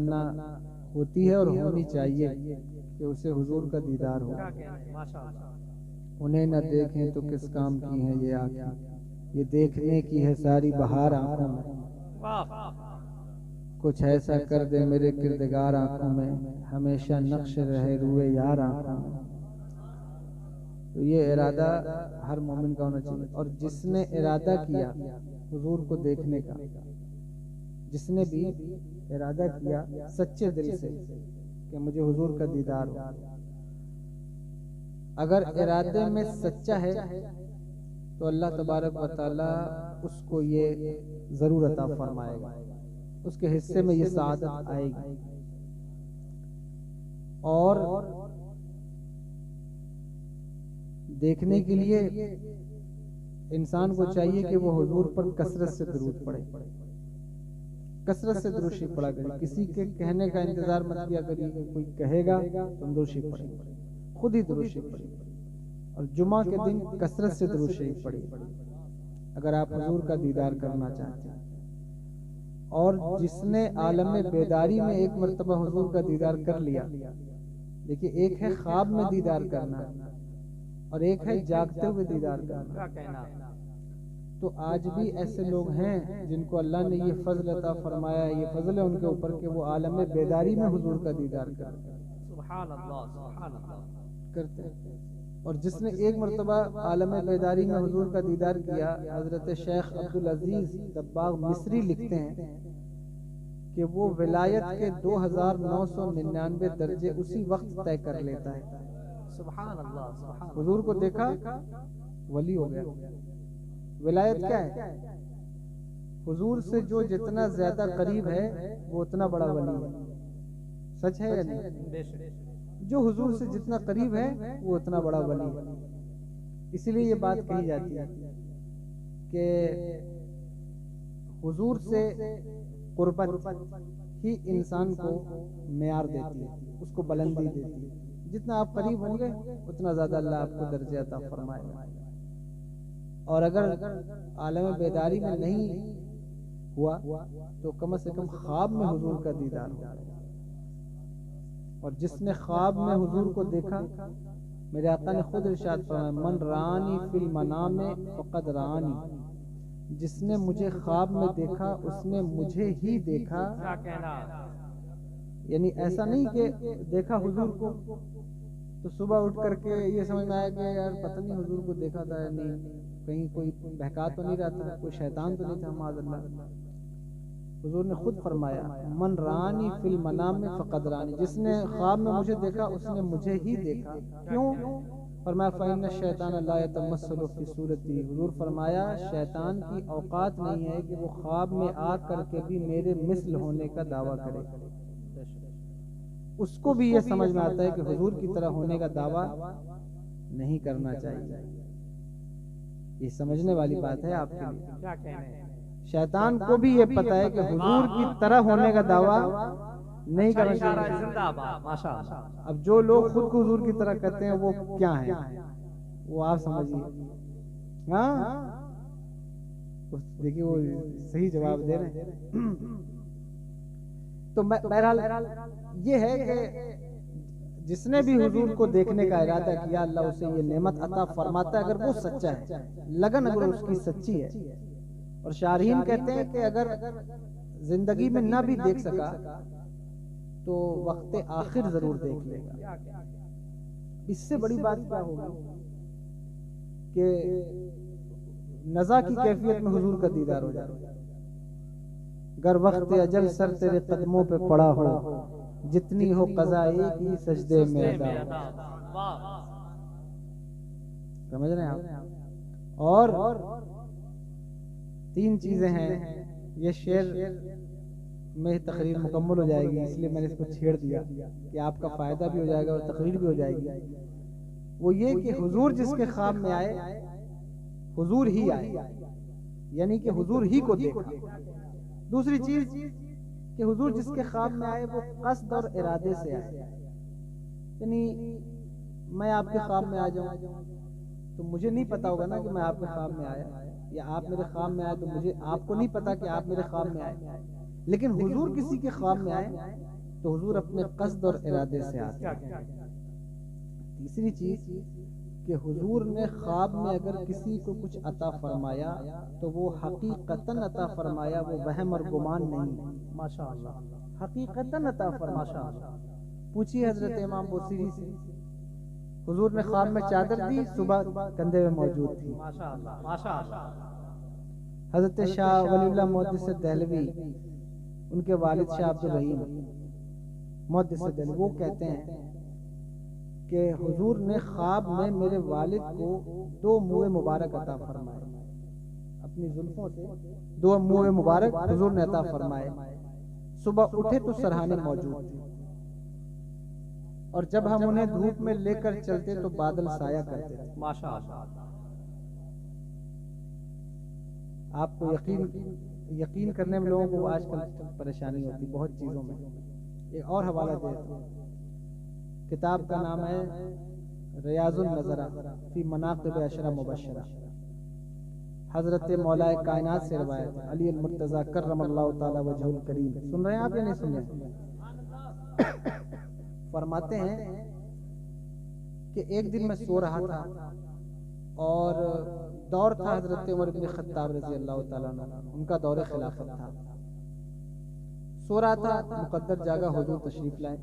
तमन्ना होती है और होनी चाहिए कि उसे हुजूर का दीदार हो। उन्हें न देखें तो किस काम की है ये आँखें, ये देखने की है सारी बहार आंखों में। कुछ ऐसा कर दे मेरे किरदगार आंखों में, हमेशा नक्श रहे रूए यार आंखों में। तो ये इरादा हर मोमिन का होना चाहिए। और जिसने इरादा किया हुजूर को देखने का, जिसने भी इरादा किया सच्चे दिल से कि मुझे हुजूर का दीदार हो, अगर इरादे में सच्चा है तो अल्लाह तबारक व तआला उसको ये जरूर अता फरमाएगा, उसके हिस्से में ये सआदत आएगी। और देखने के लिए इंसान को चाहिए कि वो हुजूर पर कसरत से दुरूद पढ़े, कसरत से दुरूद शरीफ पढ़ा करिए। किसी के कहने का इंतजार मत किया करिए कि कोई कहेगा तो हम दुरूद शरीफ पढ़ेंगे, खुद ही दुरूद शरीफ पढ़िए। और जुमा के दिन कसरत से दुरूद शरीफ पढ़िए अगर आप हुजूर का दीदार करना चाहते हैं। और जिसने आलम बेदारी में एक मर्तबा हुजूर का दीदार कर लिया, देखिए एक है ख्वाब में दीदार करना और एक है जागते हुए दीदार करना। तो आज भी ऐसे लोग हैं जिनको अल्लाह ने ये फजल अता फरमाया है, ये फजल है उनके ऊपर कि वो आलम बेदारी में हुजूर का दीदार करते हैं। और जिसने एक मरतबा आलम बेदारी में हुजूर का दीदार किया, हजरत शेख अब्दुल अजीज दब्बाग मिस्री लिखते हैं कि वो विलायत के 2999 दर्जे उसी वक्त तय कर लेता है। सुभान अल्लाह, हुजूर को देखा वली हो गया। विलायत क्या है? हुजूर से जो जितना ज्यादा करीब है वो उतना बड़ा वली है। सच है या नहीं? जो हुजूर से जितना करीब है वो उतना बड़ा वली है। इसीलिए ये बात कही जाती है कि हुजूर से कुर्बत ही इंसान को मेयार देती है, उसको बुलंदी देती है। जितना आप करीब होंगे उतना ज्यादा अल्लाह आपको दर्जे अता फरमाएगा। और अगर आलम बेदारी में नहीं हुआ तो कम से कम ख्वाब में हुजूर का दीदार हो। और जिसने ख्वाब में हुजूर को देखा, मेरे आका ने खुद इरशाद फरमाया, मन रानी फिल मनाम फक़द रानी, जिसने मुझे ख्वाब में देखा उसने मुझे ही देखा। यानी ऐसा नहीं कि देखा हुजूर को तो सुबह उठ करके ये समझ में आया कि यार पता नहीं हुजूर को देखा था या नहीं, कहीं कोई बहका तो नहीं रहा था, कोई शैतान तो नहीं था माज़अल्लाह। हुजूर ने खुद फरमाया, मन रानी फिल मनाम में फक़द रानी, जिसने ख्वाब में मुझे देखा उसने मुझे ही देखा। क्यों? फरमाया फ़इन्न शैतान ला यतमस्सलु फी सूरती। हुजूर फरमाया शैतान की औकात नहीं है कि वो ख्वाब में आ करके भी मेरे मिस्ल होने का दावा करे। उसको भी ये समझ में आता है कि हुजूर की तरह होने का दावा नहीं करना चाहिए। ये समझने वाली बात है आपके लिए। क्या कहना है? शैतान को भी ये पता है कि हुजूर की तरह होने का दावा नहीं करना चाहिए। जिंदाबाद, माशाअल्लाह। अब जो लोग खुद को हुजूर की तरह कहते हैं वो क्या है, वो आप समझिए। हाँ, देखिए वो सही जवाब दे रहे हैं। तो बहरहाल ये है कि जिसने भी हुजूर को देखने का इरादा किया, अल्लाह उसे ये नेमत अता फरमाता है अगर वो सच्चा है, लगन अगर उसकी सच्ची है। और शारहीन कहते हैं कि अगर जिंदगी में ना भी देख सका तो वक्त आखिर जरूर देख लेगा। इससे बड़ी बात क्या होगी कि नज़ा की कैफियत में हुजूर का दीदार हो जाए। गर वक्त अजल सर तेरे कदमों पे पड़ा हो, जितनी हो क़ज़ा एक ही सजदे में अदा हो। समझ रहे हैं आप? और तीन चीजें हैं, ये शेर में तकरीर मुकम्मल हो जाएगी, इसलिए मैंने इसको छेड़ दिया कि आपका फायदा भी हो जाएगा और तकरीर भी हो जाएगी। वो ये कि हुजूर जिसके ख्वाब में आए हुजूर ही आए, यानी कि हुजूर ही को देखा। दूसरी चीज कि हुजूर जिसके ख्वाब में आए वो कस्द और इरादे से आए। यानी मैं आपके ख्वाब में आ जाऊं तो मुझे नहीं पता होगा ना कि मैं आपके ख्वाब में आया, या आप मेरे ख्वाब में आए तो मुझे आपको नहीं पता कि आप मेरे ख्वाब में आए। लेकिन हुजूर किसी के ख्वाब में आए तो हुजूर अपने कस्द और इरादे से आते हैं। तीसरी चीज कि हुजूर ने ख्वाब में अगर किसी को कुछ अता फरमाया तो वो हकीकतन अता फरमाया, वो वहम और गुमान नहीं। माशाअल्लाह, हकीकतन अता फरमाया। पूछिए हजरत इमाम बुसीरी से, हुजूर ने ख्वाब में चादर दी, सुबह कंधे में मौजूद थी। माशाअल्लाह, माशाअल्लाह। हजरत शाह वलीउल्लाह मुहद्दिस दहलवी, उनके वालिद शाह अब्दुल रहीम मुहद्दिस दहलवी, वो कहते हैं कि हुजूर ने ख्वाब में मेरे वालिद को 2 मुँह मुबारक अता फरमाए। अपनी जुल्फों से 2 मुँह मुबारक हुजूर ने अता फरमाए। सुबह उठे तो सरहाने मौजूद थे, और जब हम उन्हें धूप में लेकर चलते तो बादल साया करते थे। माशाअल्लाह। आपको यकीन करने में लोगों को आजकल परेशानी होती बहुत चीजों में। एक और हवाला दे, किताब का नाम है रियाजुन नज़रा फी मनाक़िब अशरा मुबश्शरा। हजरत मौलाए कायनात से रवायत, अली अल मुर्तज़ा कर्रमल्लाहु ताला वजहुल करीम। सुन रहे हैं आप या नहीं सुन रहे? फरमाते हैं कि एक दिन मैं सो रहा था और दौर था हजरत उमर इब्न खत्ताब रजी अल्लाह ताला अन्हु, उनका दौर खिलाफत था। सो रहा था, मुकद्दर जागा, हुजूर तशरीफ लाए।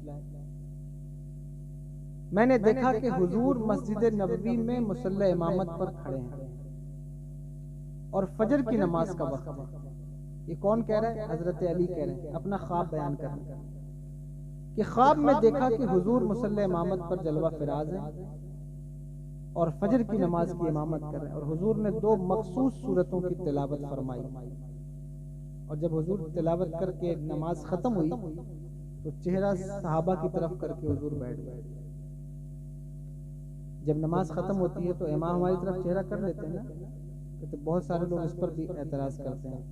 मैंने देखा कि हुजूर मस्जिद नबवी में मुसल्ला इमामत पर खड़े हैं और फजर की नमाज का वक्त है। ये कौन कह रहा है? हजरत अली कह रहे हैं, अपना ख्वाब बयान कर रहे हैं कि ख्वाब में देखा कि हुजूर मुसल्ला इमामत पर जलवा फिराज है और फजर की नमाज की इमामत कर रहे हैं। और हुजूर ने 2 मखसूस सूरतों की तिलावत फरमाई, और जब हुजूर तिलावत करके नमाज खत्म हुई तो चेहरा सहाबा की तरफ करके हुजूर बैठ गए। जब नमाज खत्म होती है तो इमाम हमारी तरफ चेहरा कर लेते हैं ना, तो बहुत सारे लोग इस पर भी एतराज करते हैं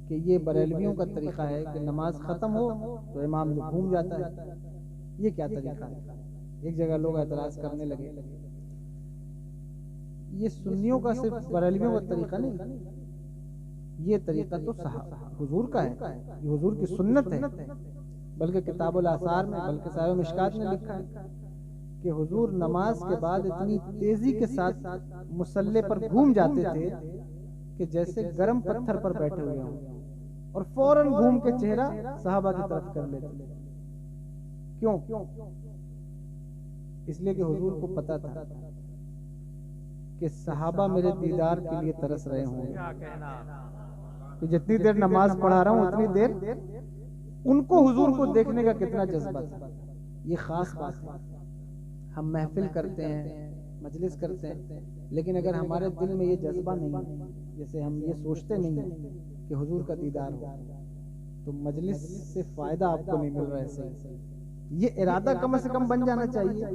कि ये बरेलवियों का तरीका है कि नमाज खत्म हो तो इमाम घूम जाता है। ये क्या तरीका है? एक जगह लोग एतराज करने लगे, ये सुन्नियों का सिर्फ बरेलवियों का तरीका नहीं, ये तरीका तो हुजूर का है, ये हुजूर की सुन्नत है। बल्कि किताबुल आसार में, बल्कि साहिब मिशकात में लिखा है कि हुजूर नमाज के बाद इतनी तेजी के साथ मुसल्ले पर घूम जाते थे कि जैसे गर्म पत्थर पर बैठे हुए हों, और फौरन घूम के चेहरा सहाबा की तरफ कर लेते। क्यों? इसलिए कि हुजूर को पता था कि सहाबा मेरे दीदार के लिए तरस रहे होंगे। तो जितनी देर नमाज पढ़ा रहा हूं उतनी देर उनको हुजूर को देखने का कितना जज्बा था। ये खास बात है। हम महफिल करते हैं, मजलिस करते हैं, लेकिन अगर हमारे दिल में ये जज्बा नहीं है, जैसे हम ये सोचते नहीं है कि हुजूर का दीदार हो, तो मजलिस से फायदा आपको नहीं मिल रहा है। ऐसे ये इरादा कम से कम बन जाना चाहिए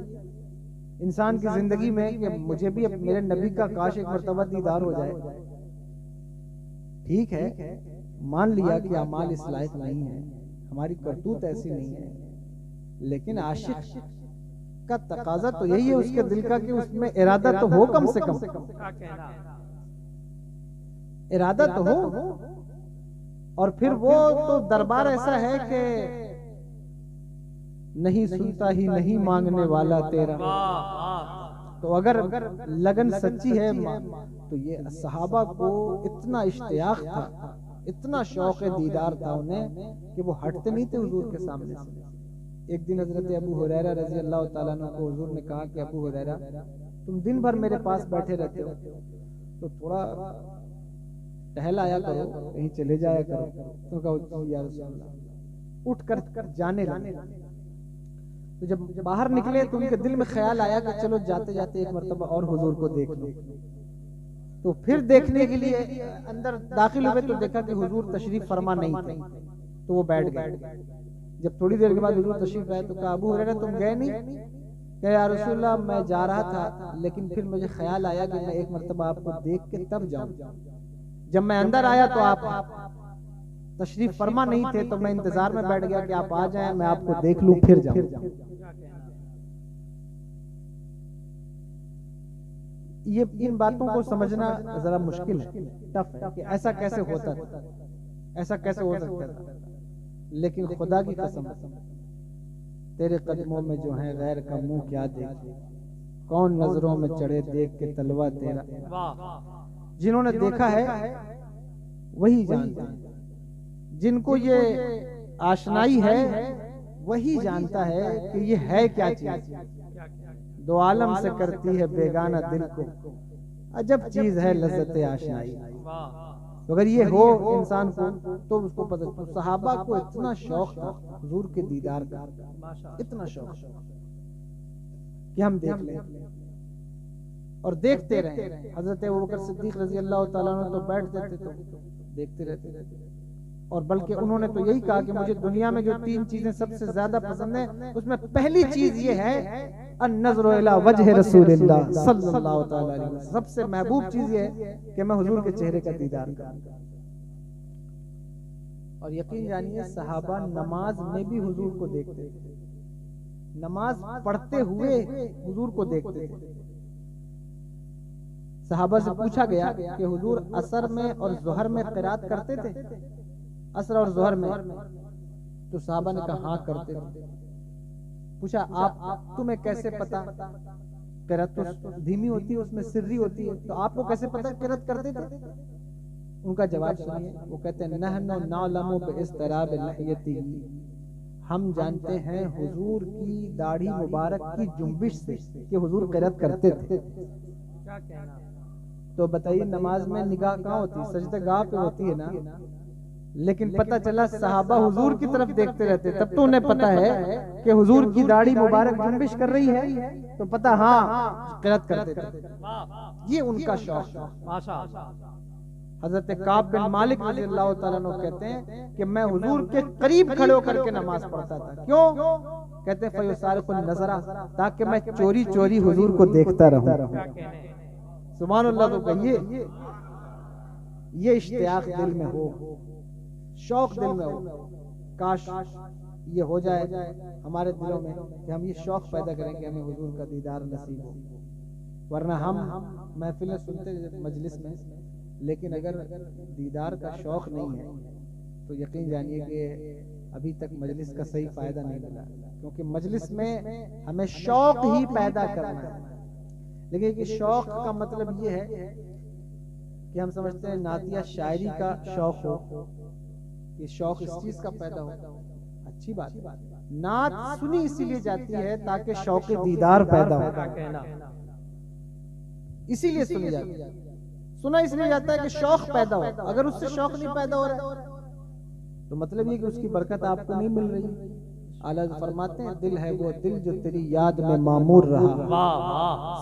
इंसान की जिंदगी में कि मुझे भी मेरे नबी का काश एक मर्तबा दीदार हो जाए। ठीक है, मान लिया कि अमाल इस लायक नहीं है, हमारी करतूत ऐसी नहीं है, लेकिन आशिक का तकाजा तो यही है उसके दिल का कि उसमें इरादा तो हो, कम से कम इरादा तो हो। और फिर वो तो दरबार ऐसा है कि नहीं सुनता ही नहीं मांगने वाला तेरा। तो अगर लगन सच्ची है तो ये सहाबा को इतना इश्तियाक था, इतना शौक दीदार था उन्हें कि वो हटते नहीं थे हुजूर के सामने से। एक दिन हजरत अबू हुरैरा रजी अल्लाह ताला अन्हु को हुजूर ने कहा कि अबू हुरैरा, तुम दिन भर मेरे पास बैठे रहते हो, तो थोड़ा टहल आया करो, कहीं चले जाया करो। तो कहा या रसूल अल्लाह, उठ कर जाने लगे। तो जब बाहर निकले तो उनके दिल में ख्याल आया कि चलो जाते जाते एक मर्तबा और हुजूर को देख लो। तो फिर देखने के लिए अंदर दाखिल हुए तो देखा कि हुजूर तशरीफ फरमा नहीं थे, तो वो बैठ गए। जब थोड़ी देर के बाद हुजूर तशरीफ आए तो कहा अबू हुरैरा तुम गए नहीं? कहा या रसूल अल्लाह मैं जा रहा था, लेकिन फिर मुझे ख्याल आया कि मैं एक मर्तबा आपको देख के तब जाऊं। जब मैं अंदर आया तो आप तशरीफ फरमा नहीं थे, तो मैं इंतजार में बैठ गया कि आप आ जाएं, मैं आपको देख लूं फिर जाऊं। ये इन बातों को समझना जरा मुश्किल है, टफ है कि ऐसा कैसे होता था, ऐसा कैसे हो सकता था। लेकिन खुदा की कसम तेरे कदमों में जो है गैर का मुंह क्या देखे, कौन नजरों में चढ़े देख के तलवा तेरा। जिन्होंने देखा है वही जानते हैं, जिनको ये आशनाई है वही जानता है कि ये है क्या चीज। दो आलम से करती है बेगाना दिल को, अजब चीज है लज्जत आशनाई। तो अगर ये हो इंसान को तो उसको पता। तो सहाबा को इतना शौक था हुजूर के दीदार का, इतना शौक कि हम देख लें और देखते रहे। हजरत अबू बकर सिद्दीक रजी अल्लाह तआला अन्हु तो बैठते थे तो देखते रहते, और बल्कि उन्होंने तो यही कहा कि मुझे दुनिया में जो 3 चीजें सबसे ज्यादा पसंद है उसमें पहली चीज ये है अन्नज़्रु इला वजह रसूलिल्लाह सल्लल्लाहु तआला अलैहि वसल्लम। सबसे महबूब चीज ये है कि मैं हुजूर के चेहरे का दीदार करूं। और यकीन जानिए सहाबा नमाज में भी हुजूर को देखते थे, नमाज पढ़ते हुए हुजूर को देखते थे। सहाबा से पूछा गया कि हुजूर असर में और ज़ोहर में क़िरात करते थे, असर और ज़ोहर में? तो सहाबा ने कहा हाँ करते थे। पूछा आप तुम्हें कैसे पता? क़िरात तो धीमी होती है, उसमें सिर्री होती है, तो आपको कैसे पता क़िरात करते थे? उनका जवाब सुनिए, वो कहते हैं नहनु नअलमु बिइस्तिराब लहियती, हम जानते हैं हुजूर की दाढ़ी मुबारक की जुम्बिश से कि हुजूर क़िरात करते थे। क्या कहना। तो बताइए नमाज में निगाह कहाँ होती है? सजदेगाह पे होती है ना। लेकिन पता चला सहाबा हुजूर की तरफ देखते रहते, तब तो उन्हें पता है कि हुजूर की दाढ़ी मुबारक जुम्बिश कर रही है, तो पता हाँ क़िरात करते थे। ये उनका शौक था। माशाअल्लाह। हजरत काब बिन मालिक रज़ियल्लाहु तआला अन्हु कहते हैं कि मैं हुजूर के करीब खड़े होकर के नमाज पढ़ता था। क्यों? कहते हैं फयुसारिकुन नज़रा, ताकि मैं चोरी चोरी हुजूर को देखता रहूं। सुभान अल्लाह। तो कहिए ये इश्तियाक दिल में हो, शौक दिल में हो, काश ये हो जाए हमारे दिलों में कि हम ये शौक पैदा करें कि हमें हुजूर का दीदार नसीब हो। वरना हम महफिलें सुनते मजलिस में, लेकिन अगर दीदार का शौक नहीं है तो यकीन जानिए कि अभी तक मजलिस का सही फायदा नहीं मिला, क्योंकि मजलिस में हमें शौक ही पैदा करना है। लेकिन कि शौक का मतलब ये है कि हम समझते हैं नातिया शायरी का शौक हो, ये शौक इस चीज का पैदा हो, अच्छी बात है। नात सुनी इसीलिए जाती है ताकि शौक दीदार पैदा हो, इसीलिए सुनी जाती है। सुना इसलिए जाता है कि शौक पैदा हो। अगर उससे शौक नहीं पैदा हो रहा तो मतलब ये कि उसकी बरकत आपको नहीं मिल रही। आला फरमाते हैं दिल है वो दिल जो तेरी याद में मामूर रहा,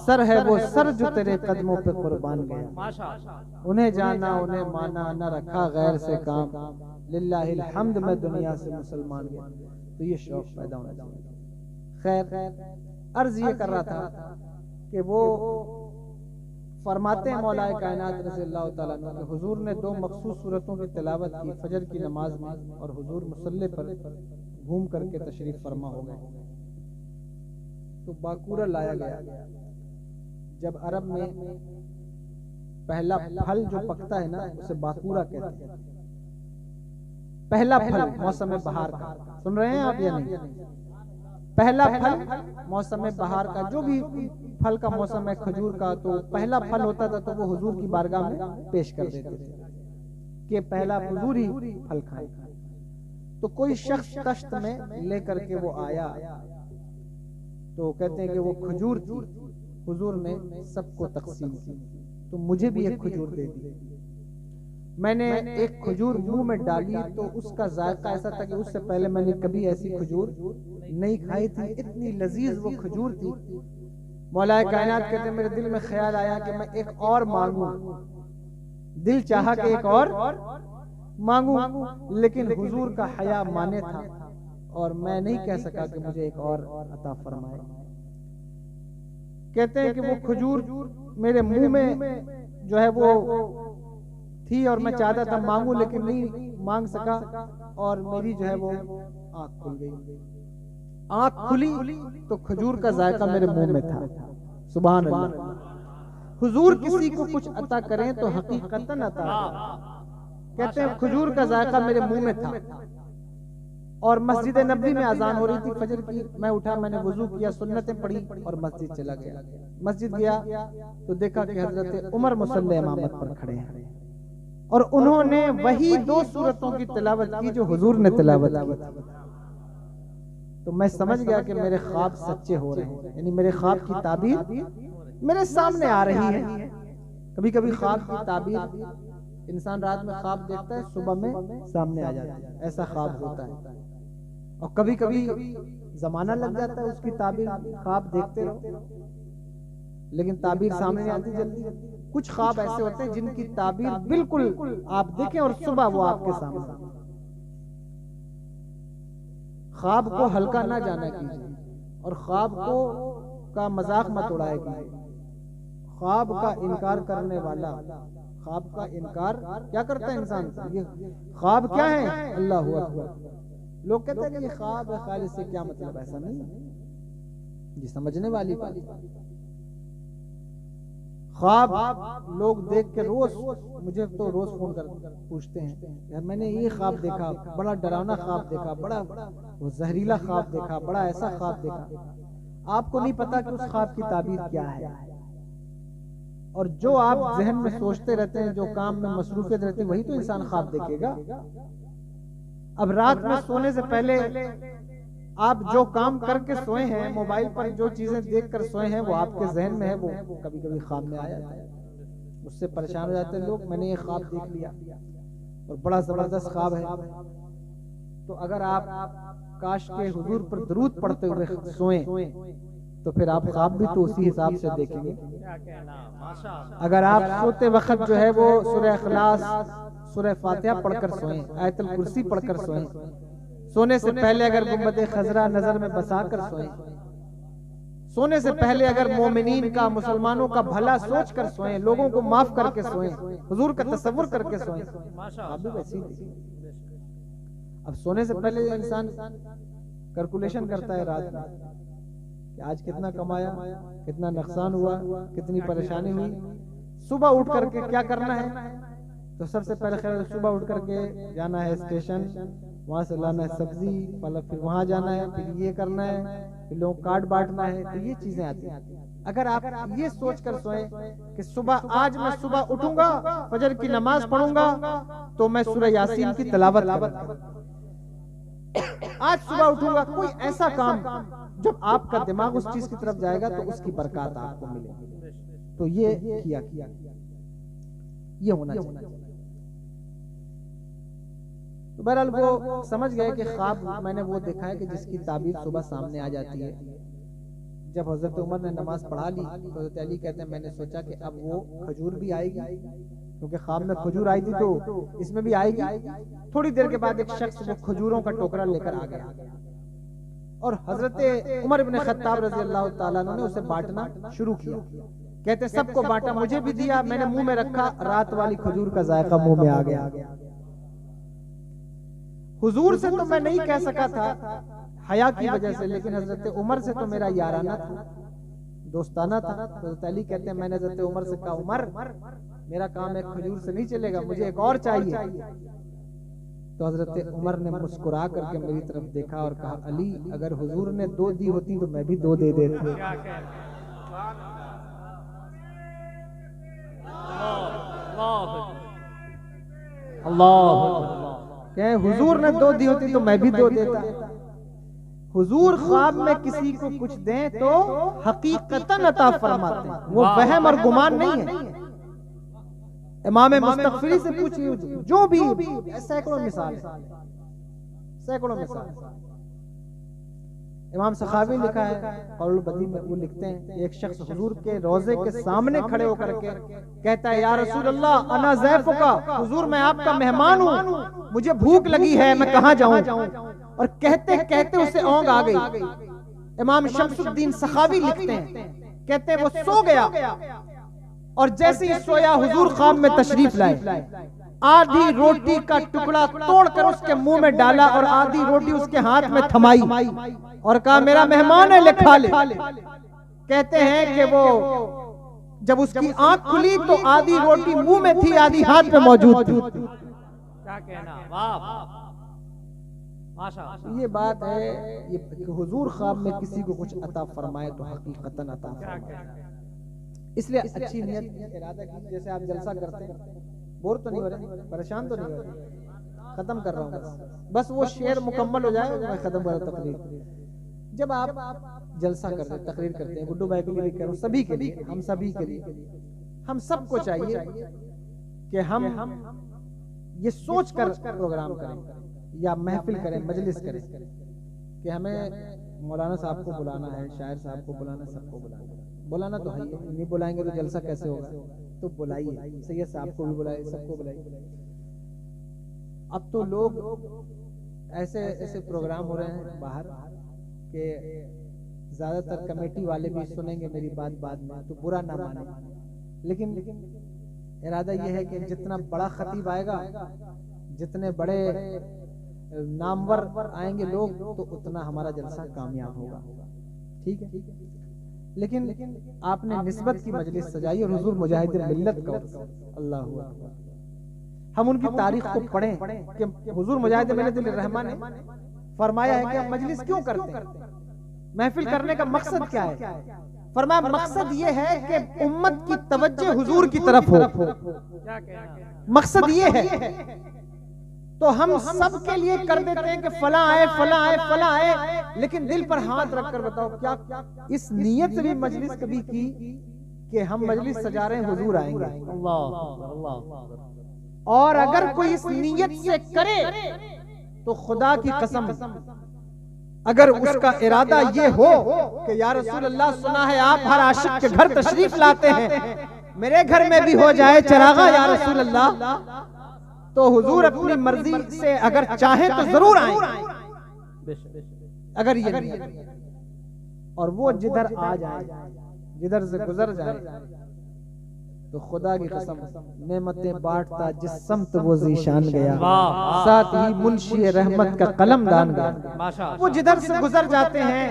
सर है वो सर जो तेरे कदमों पे कुर्बान गया। उन्हें जाना उन्हें माना न रखा गैर से काम, लिल्लाहिल हम्द मैं दुनिया से मुसलमान गया। तो ये शौक पैदा होना चाहिए। खैर अर्ज ये कर रहा था कि वो फरमाते हैं मौलाए कायनात रज़ियल्लाहु तआला अन्हु कि हुजूर ने 2 मखसूस सूरतों की तिलावत की, फजर की नमाज में, और हुजूर मुसल्ले पर घूम करके तशरीफ फरमा हो गए। तो बाकूरा लाया गया। जब अरब में पहला फल जो पकता है ना उसे बाकूरा कहते हैं। पहला फल मौसम बहार का, सुन रहे हैं आप या नहीं? पहला फल मौसम बहार का, जो भी फल का मौसम है खजूर का, तो पहला फल होता था तो वो हुजूर की बारगाह में पेश कर देते थे कि पहला हुजूर ही फल खाए। तो कोई शख्स कश्त में लेकर के वो आया, तो कहते हैं कि वो खजूर थी, हुजूर ने सबको तकसीम की, तो मुझे भी एक खजूर दे दी। मैंने एक खजूर मुंह में डाली तो उसका जायका ऐसा था कि उससे पहले मैंने कभी ऐसी खजूर नहीं खाई थी, इतनी लजीज वो खजूर थी। मौलाए कायनात कहते हैं मेरे दिल में ख्याल आया कि मैं एक और मांगू, दिल चाहा कि एक और मांगू, लेकिन हुजूर का हया माने था और मैं नहीं कह सका कि मुझे एक और अता फरमाए। कहते हैं कि वो खजूर मेरे मुंह में जो है वो थी और मैं चाहता था मांगू, लेकिन नहीं मांग सका, और मेरी जो है वो आंख खुल गई। आंख खुली तो खजूर का जायका मेरे मुंह में था। सुभान अल्लाह। हुजूर किसी को कुछ अता करें तो हकीकतन अता करें। कहते हैं खजूर का जायका मेरे मुंह में था, और मस्जिद नबी में अजान हो रही थी फजर की। मैं उठा, मैंने वुजू किया, सुन्नतें पढ़ी और मस्जिद चला गया। मस्जिद गया तो देखा कि हजरत उमर मुसल्ले इमामत पर खड़े हैं और उन्होंने वही 2 सूरतों की तिलावत की जो हुजूर ने तिलावत की। तो मैं समझ गया कि मेरे ख्वाब सच्चे हो रहे हैं, यानी मेरे ख्वाब की ताबीर मेरे सामने आ रही है। कभी कभी ख्वाब की ताबीर इंसान रात में ख्वाब देखता है, सुबह में सामने आ जाता है, ऐसा ख्वाब होता है। और कभी कभी जमाना लग जाता है उसकी ताबीर, ख्वाब देखते रहो लेकिन ताबीर सामने नहीं आती जल्दी। कुछ ख्वाब ऐसे होते हैं जिनकी ताबीर बिल्कुल आप देखें और सुबह वो आपके सामने। ख्वाब को हल्का ना जाना कीजिए और ख्वाब को का मजाक मत उड़ाया कीजिए। ख्वाब का इनकार करने वाला, ख्वाब का इनकार क्या करता है इंसान? ये ख्वाब क्या है? अल्लाहु अकबर। लोग कहते हैं कि ये ख्वाब है, ख्याल से क्या मतलब? ऐसा नहीं है, ये समझने वाली बात। ख्वाब लोग देख के रोज, मुझे तो रोज फोन कर पूछते हैं यार मैंने ये ख्वाब देखा, बड़ा डरावना ख्वाब देखा, बड़ा वो जहरीला ख्वाब देखा, बड़ा ऐसा ख्वाब देखा। आपको नहीं पता कि उस ख्वाब की ताबीर क्या है। और जो आप जहन में सोचते रहते हैं, जो काम में मसरूफियत रहती है, वही तो इंसान ख्वाब देखेगा। अब रात में सोने से पहले आप जो काम करके सोए हैं, मोबाइल पर जो चीजें देखकर सोए हैं, वो आपके जहन में है, वो कभी कभी ख्वाब में आ जाता है। उससे परेशान हो जाते हैं लोग, मैंने ये ख्वाब देख लिया और बड़ा जबरदस्त ख्वाब है। तो अगर आप काश के हुजूर पर दरूद पढ़ते हुए सोएं तो फिर आप ख्वाब भी तो उसी हिसाब से देखेंगे। अगर आप सोते वक्त जो है वो सूरह इखलास, सूरह फातिहा पढ़कर सोएं, आयतुल कुर्सी पढ़कर सोएं, सोने से पहले अगर गुंबद खजरा नजर में बसाकर सोएं, सोने से पहले अगर मोमिनीन का, मुसलमानों का भला सोच कर सोएं, लोगों को माफ करके सोएं, हुजूर का तसव्वुर करके सोएं, आप भी वैसे ही। अब सोने से पहले इंसान कैलकुलेशन करता है रात में कि आज कितना कमाया, कितना नुकसान हुआ, कितनी परेशानी हुई। सुबह उठ करके क्या करना है? तो सबसे पहले खैर सुबह उठ करके जाना है स्टेशन, वहां से लाना है सब्जी, फिर वहां जाना है, फिर ये करना है, फिर लोगों को कार्ड बांटना है। तो ये चीजें आती हैं। अगर आप ये सोच कर सोए कि सुबह, आज मैं सुबह उठूंगा, फजर की नमाज पढ़ूंगा तो मैं सूरह यासीन की तिलावत करूंगा, आज सुबह उठूंगा, कोई ऐसा काम, जब आपका दिमाग उस चीज की तरफ जाएगा तो उसकी बरकत आपको मिलेगी। तो ये किया ये होना चाहिए। तो बहरहाल वो समझ गए कि ख्वाब मैंने वो देखा है कि जिसकी ताबीर सुबह सामने आ जाती है। जब हजरत उमर ने नमाज पढ़ा ली तो हजरत अली कहते हैं मैंने सोचा कि अब वो खजूर भी आएगी, क्योंकि ख्वाब में खजूर आई थी तो इसमें भी आएगी। थोड़ी देर के बाद एक शख्स वो खजूरों का टोकरा लेकर आ गया और हजरत उमर इब्न खत्ताब रजी अल्लाह ताला अन्हु ने उसे बांटना शुरू किया। कहते सबको बांटा, मुझे भी दिया, मैंने मुंह में रखा, रात वाली खजूर का जायका मुंह में आ गया। हुजूर से तो मैं नहीं कह सका था हया की वजह से, लेकिन हजरत उमर से तो मेरा याराना था, दोस्ताना था। तो हजरत अली कहते हैं मैंने हजरत उमर से कहा, उमर मेरा काम एक खजूर से नहीं चलेगा, मुझे एक और चाहिए। तो हजरत उमर ने मुस्कुरा करके मेरी तरफ देखा और कहा, अली अगर हुजूर ने 2 दी होती तो मैं भी 2 दे देता। अल्लाह, हुजूर ने 2 दी होती तो मैं भी 2 देता। हुजूर ख्वाब में किसी को कुछ दें तो हकीकतन अता फरमाते हैं, वो वहम और गुमान नहीं है। इमाम मुस्तगफिरी से पूछिए, जो भी सैकड़ों मिसाल है, सैकड़ों मिसाल। इमाम सखावी लिखा है कौल बदी में, वो लिखते हैं एक शख्स हुजूर के रोजे के सामने खड़े होकर के कहता है, या रसूल अल्लाह अना ज़ैफ़ुका, हुजूर मैं आपका मेहमान हूँ, मुझे भूख लगी है, मैं कहाँ जाऊं? और कहते कहते उसे औंग आ गई। इमाम शम्सुद्दीन सखावी लिखते हैं, कहते हैं वो सो गया और जैसे ही सोया हुजूर ख्वाब में तशरीफ लाए, आधी रोटी का टुकड़ा तोड़कर उसके मुंह में डाला और आधी रोटी उसके हाथ में थमाई और कहा मेरा मेहमान है, ले खा ले। कहते हैं कि वो जब उसकी आंख खुली तो आधी रोटी मुंह में थी, आधी हाथ में मौजूद थी। क्या कहना, वाह माशा ये बात है ये कि हुजूर ख्वाब में किसी को कुछ अता फरमाए तो हकीकतन अता क्या फरमाए। कहना इसलिए अच्छी नियत इरादा कीजिए। जैसे आप जलसा करते हैं, बोर तो नहीं हो रहे, परेशान तो नहीं हो रहे, खत्म कर रहा हूँ बस वो शेर मुकम्मल हो जाए मैं खत्म कर तकरीर। जब आप जलसा करते हैं, तकरीर करते हैं, गुड्डू भाई के लिए भी कह रहा हूं, सभी के लिए, हम सभी के लिए, हम सबको चाहिए कि हम ये सोच कर प्रोग्राम करें या महफिल करें, मजलिस करें कि हमें मौलाना साहब को बुलाना है, शायर साहब को बुलाना, सबको बुलाना तो है ही, नहीं बुलाएंगे तो जलसा कैसे होगा। तो बुलाइए, सैयद साहब को भी बुलाइए, सबको बुलाइए। अब तो लोग ऐसे ऐसे प्रोग्राम हो रहे हैं बाहर के ज्यादातर कमेटी वाले भी सुनेंगे मेरी बात बाद में तो बुरा ना माने, लेकिन इरादा यह है कि जितना बड़ा खतीब आएगा, जितने बड़े नामवर आएंगे लोग, तो उतना हमारा जलसा कामयाब होगा। ठीक है, लेकिन आपने निस्बत की मजलिस सजाई और हुजूर मुजाहिदीन मिल्लत का अल्लाह हुआ। हम उनकी तारीख को पढ़ें कि हुजूर मुजाहिदीन मिल्लत रहमान ने फरमाया है कि हम मजलिस क्यों करते हैं, महफिल करने का मकसद क्या है। फरमाया मकसद ये है कि उम्मत की तवज्जो हुजूर की तरफ हो, क्या कहना मकसद ये है। तो हम सब के लिए कर देते हैं कि फला आए, फला आए, फला आए, लेकिन दिल पर हाथ रखकर बताओ क्या इस नीयत से भी मजलिस कभी की कि हम मजलिस सजा रहे हैं हुजूर आएंगे। अल्लाह और अगर कोई इस नीयत से करे तो खुदा की कसम, अगर उसका इरादा ये हो कि या रसूल अल्लाह सुना है आप हर आशिक के घर तशरीफ लाते हैं, मेरे घर में भी हो जाए चरागा या रसूल अल्लाह, तो हुजूर अपनी मर्जी से अगर चाहे तो जरूर आए। अगर ये और वो जिधर आ जाए, जिधर से गुजर जाए, तो खुदा की कसम नेमतें बांटता जिस समत वो जीशान गया, साथ ही मुंशी रहमत का कलम दान गया। माशा वो जिधर से गुजर जाते हैं,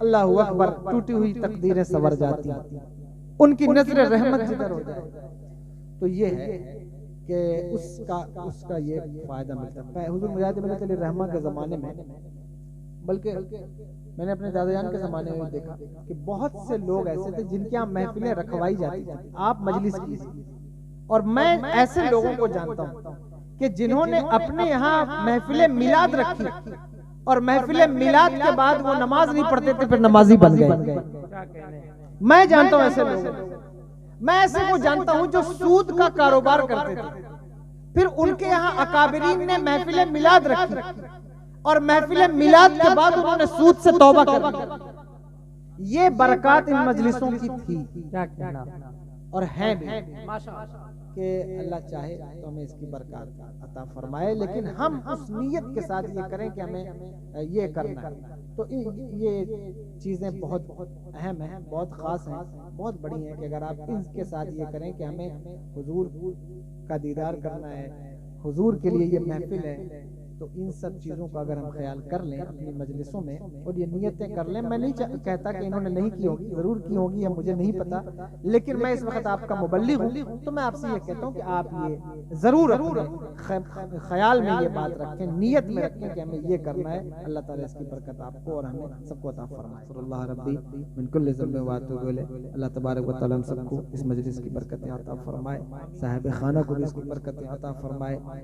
अल्लाह अकबर, टूटी हुई तकदीरें संवर जाती, उनकी नजर रहमत जिधर हो जाए। तो ये है कि उसका ये फायदा मिलता है। हुजूर मुजाहिदीन मिल्लत रहमान के जमाने में, बल्कि मैंने अपने दादाजान के जमाने में देखा कि बहुत से लोग ऐसे थे जिनके यहाँ महफिलें रखवाई जाती थी, आप मजलिस कीजिए। और मैं ऐसे लोगों को जानता हूँ कि जिन्होंने अपने यहाँ महफिलें मिलाद रखी और महफिलें मिलाद के बाद वो नमाज नहीं पढ़ते थे, फिर नमाजी बन गए। क्या कहना मैं जानता हूँ ऐसे लोग, मैं ऐसे को जानता हूँ जो सूद का कारोबार करते थे, फिर उनके यहाँ अकाबरीन ने महफिलें मिलाद रखी और महफिल मिलाद के बाद उन्होंने सूद से तौबा कर दी। ये बरकत इन मजलिसों की थी क्या कहना और है भी माशा कि अल्लाह चाहे तो हमें इसकी बरकत अता फरमाए, लेकिन हम उस नीयत के साथ ये करें कि हमें ये करना है। तो ये चीजें बहुत अहम हैं, बहुत खास हैं, बहुत बड़ी हैं कि अगर आप इनके साथ ये करें कि हमें हुजूर का दीदार करना है, हुजूर के लिए ये महफिल है, तो इन सब चीजों का अगर हम ख्याल कर लें अपनी मजलिसों में और ये नियतें कर लें। मैं नहीं कहता कि इन्होंने नहीं की होगी, जरूर की होगी, या मुझे नहीं पता, लेकिन मैं इस वक्त आपका मुबल्लिग हूँ, तो मैं आपसे ये कहता हूँ कि आप ये जरूर अपने ख्याल में ये बात रखें, नियत में रखें कि हमें ये करना है। अल्लाह ताला इसकी बरकत आपको और हमें सबको अता फरमाए। सल्लल्लाहु रब्बी मिन कुल्लि ज़म्बिन व अतूबु इलैह। अल्लाह तबारक व तआला हम सबको इस मजलिस की बरकतें अता फरमाए, साहिब खाना को भी इसकी बरकतें अता फरमाए।